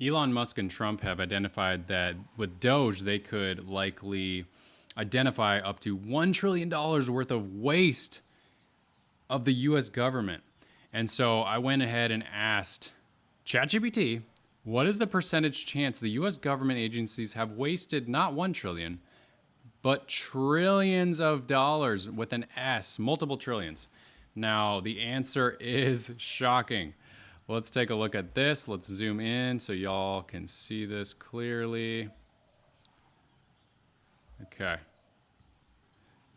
Elon Musk and Trump have identified that with DOGE, they could likely identify up to $1 trillion worth of waste of the US government. And so I went ahead and asked ChatGPT, what is the percentage chance the US government agencies have wasted not 1 trillion, but trillions of dollars with an S, multiple trillions? Now, the answer is shocking. Let's take a look at this. Let's zoom in so y'all can see this clearly. Okay.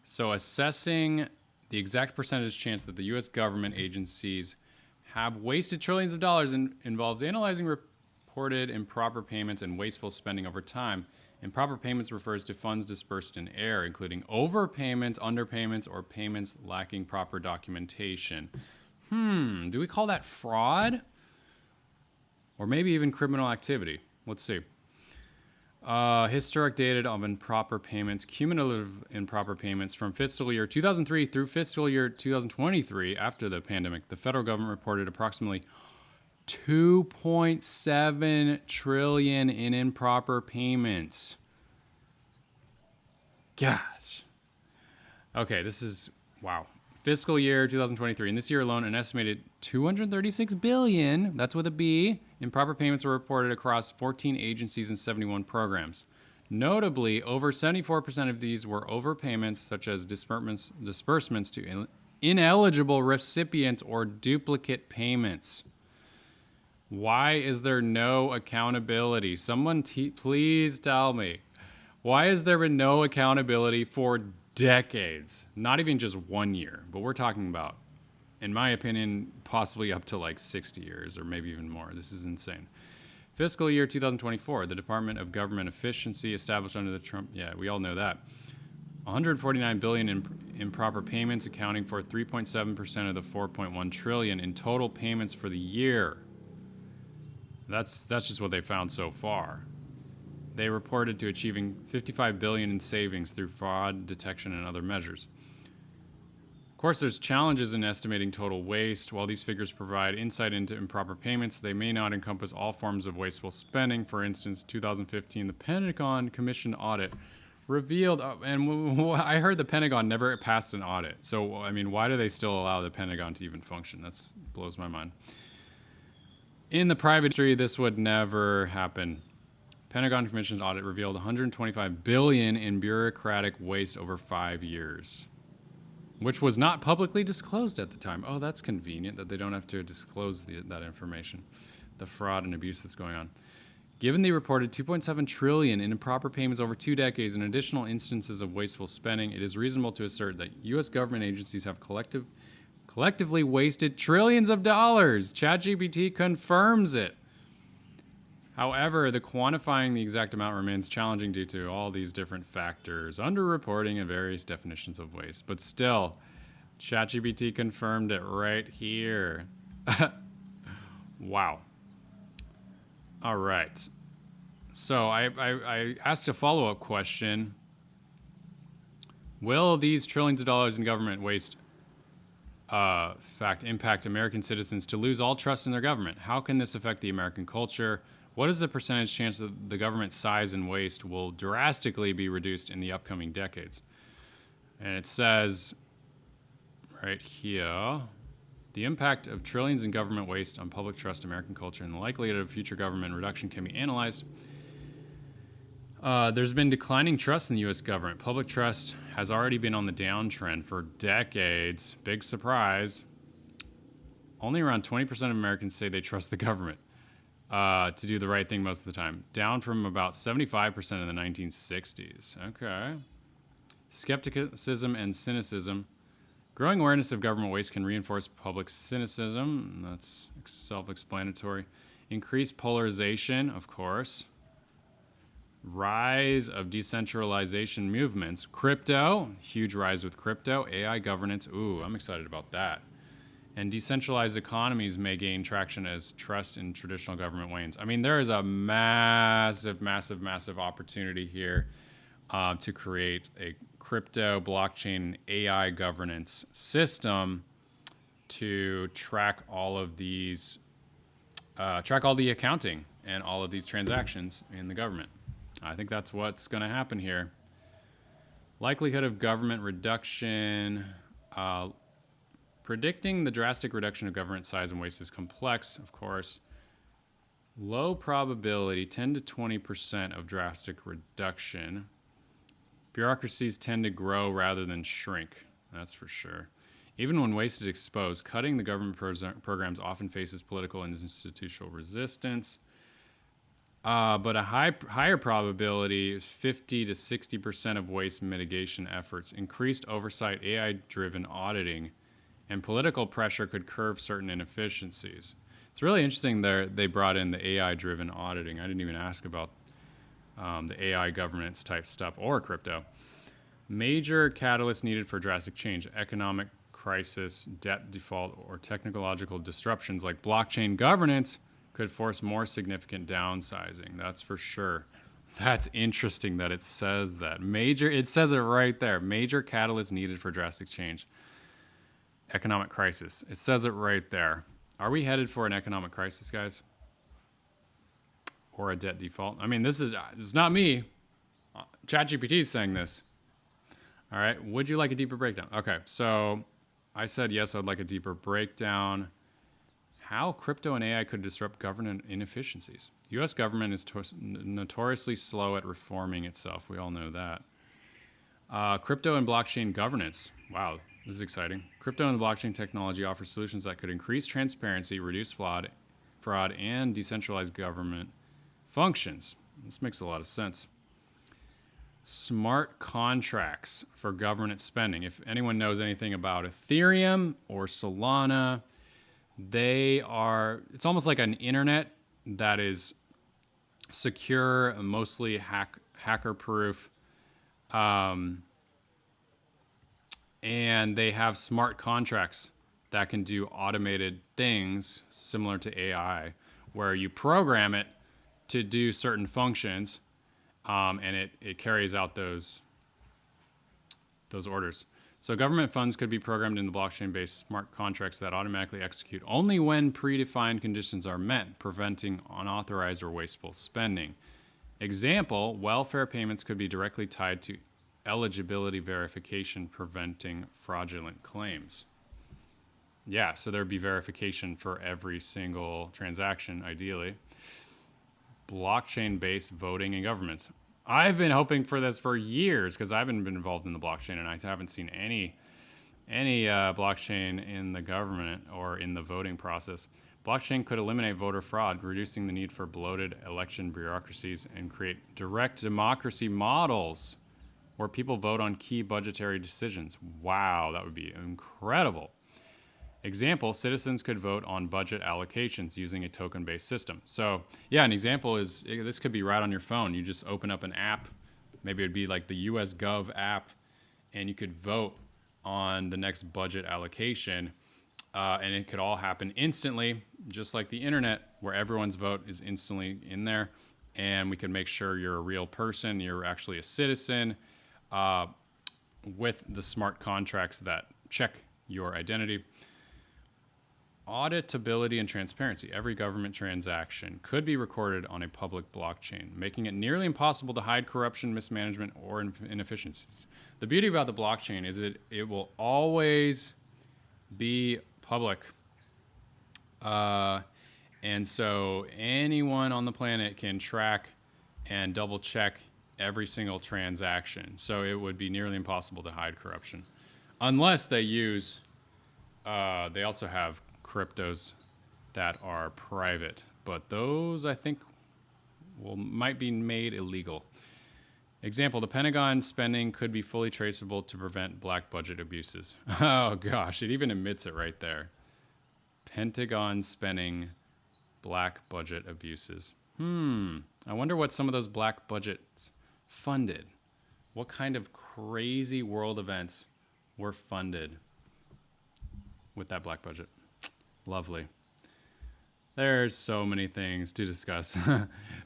So assessing the exact percentage chance that the US government agencies have wasted trillions of dollars involves analyzing reported improper payments and wasteful spending over time. Improper payments refers to funds dispersed in error, including overpayments, underpayments, or payments lacking proper documentation. Do we call that fraud? Or maybe even criminal activity? Let's see. Historic data of improper payments, cumulative improper payments from fiscal year 2003 through fiscal year 2023 after the pandemic. The federal government reported approximately 2.7 trillion in improper payments. Gosh. Okay, this is, wow. Fiscal year 2023. In this year alone, an estimated 236 billion, that's with a B, improper payments were reported across 14 agencies and 71 programs. Notably, over 74% of these were overpayments, such as disbursements to ineligible recipients or duplicate payments. Why is there no accountability? Someone please tell me. Why has there been no accountability for decades? Not even just 1 year, but we're talking about, in my opinion, possibly up to like 60 years or maybe even more. This is insane. Fiscal year 2024, the Department of Government Efficiency established under the Trump, yeah, we all know that. 149 billion in improper payments, accounting for 3.7% of the 4.1 trillion in total payments for the year. That's just what they found so far. They reported to achieving 55 billion in savings through fraud detection and other measures. Of course, there's challenges in estimating total waste. While these figures provide insight into improper payments, they may not encompass all forms of wasteful spending. For instance, 2015, the Pentagon Commission audit revealed, and I heard the Pentagon never passed an audit. So, I mean, why do they still allow the Pentagon to even function? That blows my mind. In the private industry, this would never happen. Pentagon Commission's audit revealed 125 billion in bureaucratic waste over 5 years, which was not publicly disclosed at the time. Oh, that's convenient that they don't have to disclose that information, the fraud and abuse that's going on. Given the reported 2.7 trillion in improper payments over 2 decades and additional instances of wasteful spending, it is reasonable to assert that U.S. government agencies have collectively wasted trillions of dollars. ChatGPT confirms it. However, the quantifying the exact amount remains challenging due to all these different factors, underreporting, and various definitions of waste. But still, ChatGPT confirmed it right here. Wow. All right. So I asked a follow-up question. Will these trillions of dollars in government waste impact American citizens to lose all trust in their government? How can this affect the American culture? What is the percentage chance that the government's size and waste will drastically be reduced in the upcoming decades? And it says right here, the impact of trillions in government waste on public trust, American culture, and the likelihood of future government reduction can be analyzed. There's been declining trust in the U.S. government. Public trust has already been on the downtrend for decades. Big surprise. Only around 20% of Americans say they trust the government to do the right thing most of the time, down from about 75% in the 1960s. Okay. Skepticism and cynicism. Growing awareness of government waste can reinforce public cynicism. That's self-explanatory. Increased polarization, of course. Rise of decentralization movements. Crypto, huge rise with crypto. AI governance, ooh, I'm excited about that. And decentralized economies may gain traction as trust in traditional government wanes. I mean, there is a massive, massive, massive opportunity here to create a crypto, blockchain, AI governance system to track all of these, track all the accounting and all of these transactions in the government. I think that's what's going to happen here. Likelihood of government reduction. Predicting the drastic reduction of government size and waste is complex, of course. Low probability, 10 to 20% of drastic reduction. Bureaucracies tend to grow rather than shrink. That's for sure. Even when waste is exposed, cutting the government programs often faces political and institutional resistance. But a higher probability is 50 to 60% of waste mitigation efforts. Increased oversight, AI-driven auditing, and political pressure could curb certain inefficiencies. It's really interesting there they brought in the AI-driven auditing. I didn't even ask about the AI governance type stuff or crypto. Major catalysts needed for drastic change: economic crisis, debt default, or technological disruptions like blockchain governance could force more significant downsizing. That's for sure. That's interesting that it says that. It says it right there. Major catalysts needed for drastic change. Economic crisis. It says it right there. Are we headed for an economic crisis, guys? Or a debt default? I mean, this is not me. ChatGPT is saying this. All right. Would you like a deeper breakdown? Okay. So I said yes, I'd like a deeper breakdown. How crypto and AI could disrupt government inefficiencies. U.S. government is notoriously slow at reforming itself. We all know that. Crypto and blockchain governance. Wow, this is exciting. Crypto and blockchain technology offers solutions that could increase transparency, reduce fraud, and decentralize government functions. This makes a lot of sense. Smart contracts for government spending. If anyone knows anything about Ethereum or Solana, it's almost like an internet that is secure, mostly hacker proof. And they have smart contracts that can do automated things similar to AI, where you program it to do certain functions, and it carries out those orders. So government funds could be programmed into blockchain-based smart contracts that automatically execute only when predefined conditions are met, preventing unauthorized or wasteful spending. Example, welfare payments could be directly tied to eligibility verification, preventing fraudulent claims. Yeah, so there'd be verification for every single transaction, ideally. Blockchain-based voting in governments. I've been hoping for this for years because I haven't been involved in the blockchain, and I haven't seen any blockchain in the government or in the voting process. Blockchain could eliminate voter fraud, reducing the need for bloated election bureaucracies, and create direct democracy models where people vote on key budgetary decisions. Wow, that would be incredible. Example, citizens could vote on budget allocations using a token-based system. So yeah, an example is, this could be right on your phone. You just open up an app, maybe it'd be like the US Gov app, and you could vote on the next budget allocation, and it could all happen instantly, just like the internet, where everyone's vote is instantly in there, and we can make sure you're a real person, you're actually a citizen, with the smart contracts that check your identity. Auditability and transparency. Every government transaction could be recorded on a public blockchain, making it nearly impossible to hide corruption, mismanagement, or inefficiencies. The beauty about the blockchain is that it will always be public. And so anyone on the planet can track and double check every single transaction. So it would be nearly impossible to hide corruption. Unless they use, they also have cryptos that are private, but those I think might be made illegal. Example, the Pentagon spending could be fully traceable to prevent black budget abuses. Oh gosh, it even admits it right there. Pentagon spending, black budget abuses. I wonder what some of those black budgets funded. What kind of crazy world events were funded with that black budget? Lovely. There's so many things to discuss.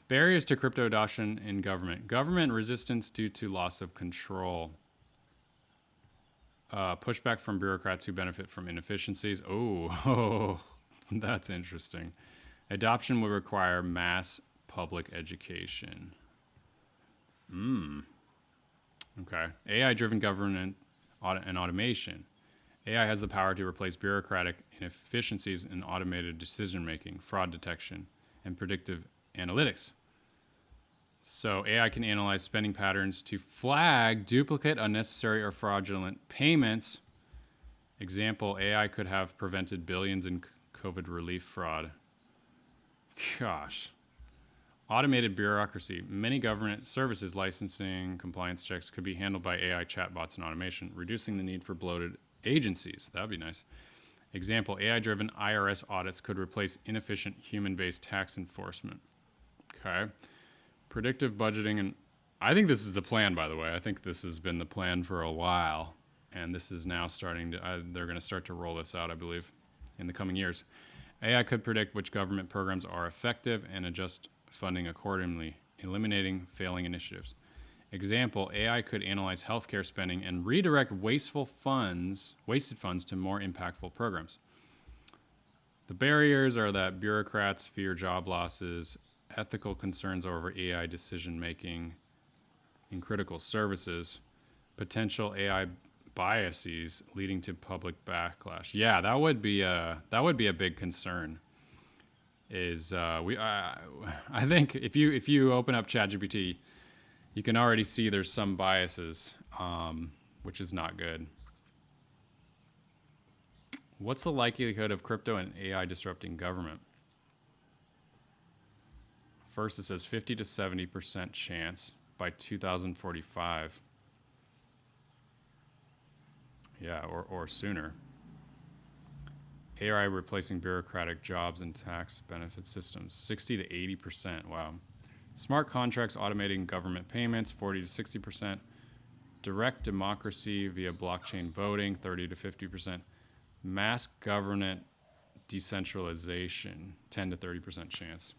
Barriers to crypto adoption in government. Government resistance due to loss of control. Pushback from bureaucrats who benefit from inefficiencies. Oh, that's interesting. Adoption would require mass public education. Okay. AI-driven government and automation. AI has the power to replace bureaucratic inefficiencies in automated decision-making, fraud detection, and predictive analytics. So AI can analyze spending patterns to flag duplicate, unnecessary, or fraudulent payments. Example, AI could have prevented billions in COVID relief fraud. Gosh. Automated bureaucracy. Many government services, licensing, compliance checks could be handled by AI chatbots and automation, reducing the need for bloated agencies. That would be nice. Example, AI-driven IRS audits could replace inefficient human-based tax enforcement. Okay. Predictive budgeting. And I think this is the plan, by the way. I think this has been the plan for a while. And this is now starting to, they're going to start to roll this out, I believe, in the coming years. AI could predict which government programs are effective and adjust funding accordingly, eliminating failing initiatives. Example, AI could analyze healthcare spending and redirect wasted funds to more impactful programs. The barriers are that bureaucrats fear job losses, ethical concerns over AI decision-making in critical services, potential AI biases leading to public backlash. Yeah, that would be a big concern. I think if you open up ChatGPT, you can already see there's some biases, which is not good. What's the likelihood of crypto and AI disrupting government? First, it says 50 to 70% chance by 2045. Yeah, or sooner. AI replacing bureaucratic jobs and tax benefit systems, 60 to 80%. Wow. Smart contracts automating government payments, 40 to 60%. Direct democracy via blockchain voting, 30 to 50%. Mass government decentralization, 10 to 30% chance.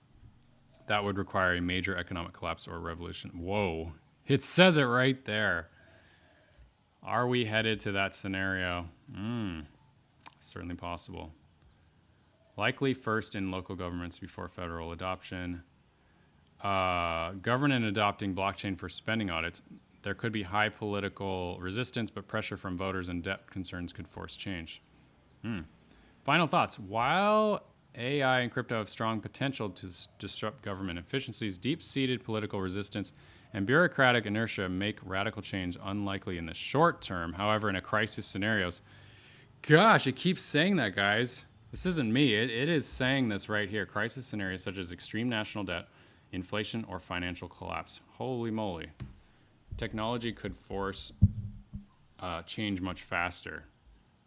That would require a major economic collapse or revolution. Whoa. It says it right there. Are we headed to that scenario? Certainly possible. Likely first in local governments before federal adoption. Government adopting blockchain for spending audits. There could be high political resistance, but pressure from voters and debt concerns could force change. Final thoughts. While AI and crypto have strong potential to disrupt government efficiencies, deep-seated political resistance and bureaucratic inertia make radical change unlikely in the short term. However, in a crisis scenarios, gosh, it keeps saying that, guys. This isn't me. It is saying this right here. Crisis scenarios such as extreme national debt, inflation, or financial collapse. Holy moly. Technology could force change much faster.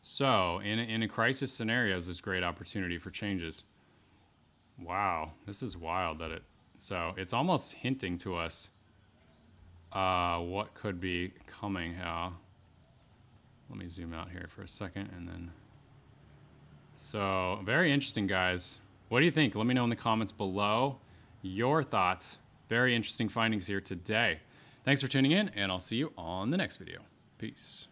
So, in a crisis scenarios, there's great opportunity for changes. Wow, this is wild that it... So, it's almost hinting to us what could be coming. Let me zoom out here for a second and then... So, very interesting, guys. What do you think? Let me know in the comments below your thoughts. Very interesting findings here today. Thanks for tuning in, and I'll see you on the next video. Peace.